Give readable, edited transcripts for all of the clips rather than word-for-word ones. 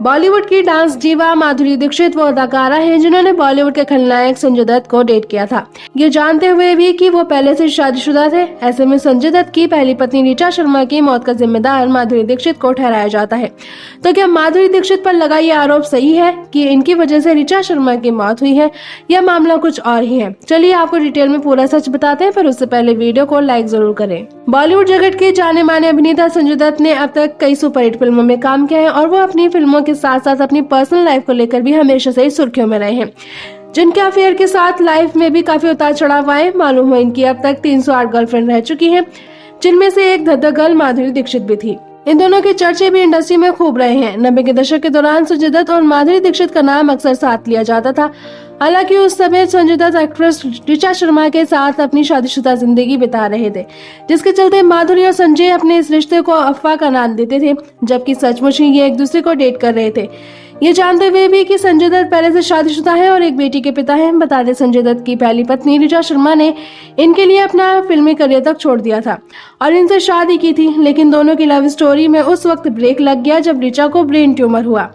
बॉलीवुड की dance diva Madhuri Dixit वो अदाकारा है जिन्होंने बॉलीवुड के खलनायक संजय दत्त को डेट किया था, ये जानते हुए भी कि वो पहले से शादीशुदा थे। ऐसे में संजय दत्त की पहली पत्नी ऋचा शर्मा की मौत का जिम्मेदार माधुरी दीक्षित को ठहराया जाता है। तो क्या माधुरी दीक्षित पर लगा ये आरोप सही है कि इनकी वजह से ऋचा शर्मा की मौत हुई है, या मामला कुछ और ही है? चलिए आपको डिटेल में पूरा सच बताते हैं, पर उससे पहले वीडियो को लाइक जरूर करें। बॉलीवुड जगत के जाने माने अभिनेता संजय दत्त ने अब तक कई सुपरहिट फिल्मों में काम किया है और वो अपनी फिल्मों के साथ साथ अपनी पर्सनल लाइफ को लेकर भी हमेशा से ही सुर्खियों में रहे हैं, जिनके अफेयर के साथ लाइफ में भी काफी उतार चढ़ाव आए। मालूम हो इनकी अब तक 308 गर्लफ्रेंड रह चुकी हैं, जिनमें से एक धक गर्ल माधुरी दीक्षित भी थी। इन दोनों के चर्चे भी इंडस्ट्री में खूब रहे हैं। 90 के दशक के दौरान संजय दत्त और माधुरी दीक्षित का नाम अक्सर साथ लिया जाता था। हालांकि उस समय संजय दत्त एक्ट्रेस ऋचा शर्मा के साथ अपनी शादीशुदा जिंदगी बिता रहे थे, जिसके चलते माधुरी और संजय अपने इस रिश्ते को अफवाह का नाम देते थे, जबकि सचमुच ही ये एक दूसरे को डेट कर रहे थे, ये जानते हुए भी कि संजय दत्त पहले से शादीशुदा है और एक बेटी के पिता हैं। बता दें, संजय दत्त की पहली पत्नी ऋचा शर्मा ने इनके लिए अपना फिल्मी करियर तक छोड़ दिया था और इनसे शादी की थी, लेकिन दोनों की लव स्टोरी में उस वक्त ब्रेक लग गया जब ऋचा को ब्रेन ट्यूमर हुआ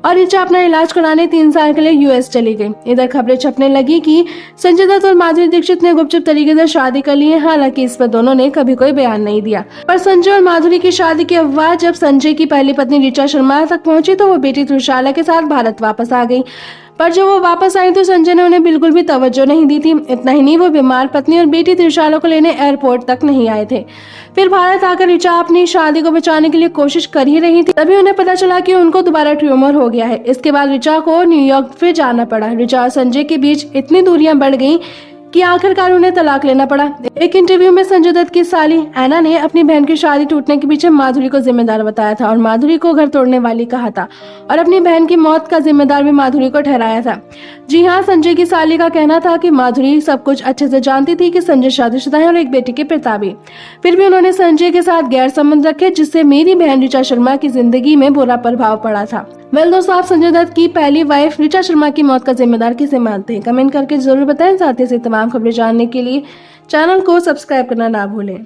और ऋचा अपना इलाज कराने 3 साल के लिए यूएस चली गई। इधर खबरें छपने लगी कि संजय दत्त और माधुरी दीक्षित ने गुपचुप तरीके से शादी कर ली है। हालांकि इस पर दोनों ने कभी कोई बयान नहीं दिया, पर संजय और माधुरी की शादी की अफवाह जब संजय की पहली पत्नी ऋचा शर्मा तक पहुंची तो वो बेटी त्रिशाला के साथ भारत वापस आ गई। पर जब वो वापस आई तो संजय ने उन्हें बिल्कुल भी तवज्जो नहीं दी थी। इतना ही नहीं, वो बीमार पत्नी और बेटी त्रिशाला को लेने एयरपोर्ट तक नहीं आए थे। फिर भारत आकर ऋचा अपनी शादी को बचाने के लिए कोशिश कर ही रही थी, तभी उन्हें पता चला कि उनको दोबारा ट्यूमर हो गया है। इसके बाद ऋचा को न्यूयॉर्क फिर जाना पड़ा। ऋचा और संजय के बीच इतनी दूरियां बढ़ गईं कि आखिरकार उन्हें तलाक लेना पड़ा। एक इंटरव्यू में संजय दत्त की साली ऐना ने अपनी बहन की शादी टूटने के पीछे माधुरी को जिम्मेदार बताया था और माधुरी को घर तोड़ने वाली कहा था और अपनी बहन की मौत का जिम्मेदार भी माधुरी को ठहराया था। जी हाँ, संजय की साली का कहना था कि माधुरी सब कुछ अच्छे से जानती थी कि संजय शादीशुदा है और एक बेटी के पिता भी, फिर भी उन्होंने संजय के साथ गैर संबंध रखे, जिससे मेरी बहन ऋचा शर्मा की जिंदगी में बुरा प्रभाव पड़ा था। वेल दोस्तों, आप संजय दत्त की पहली वाइफ ऋचा शर्मा की मौत का जिम्मेदार किसे मानते हैं? कमेंट करके जरूर बताएं। साथ ही तमाम खबरें जानने के लिए चैनल को सब्सक्राइब करना ना भूलें।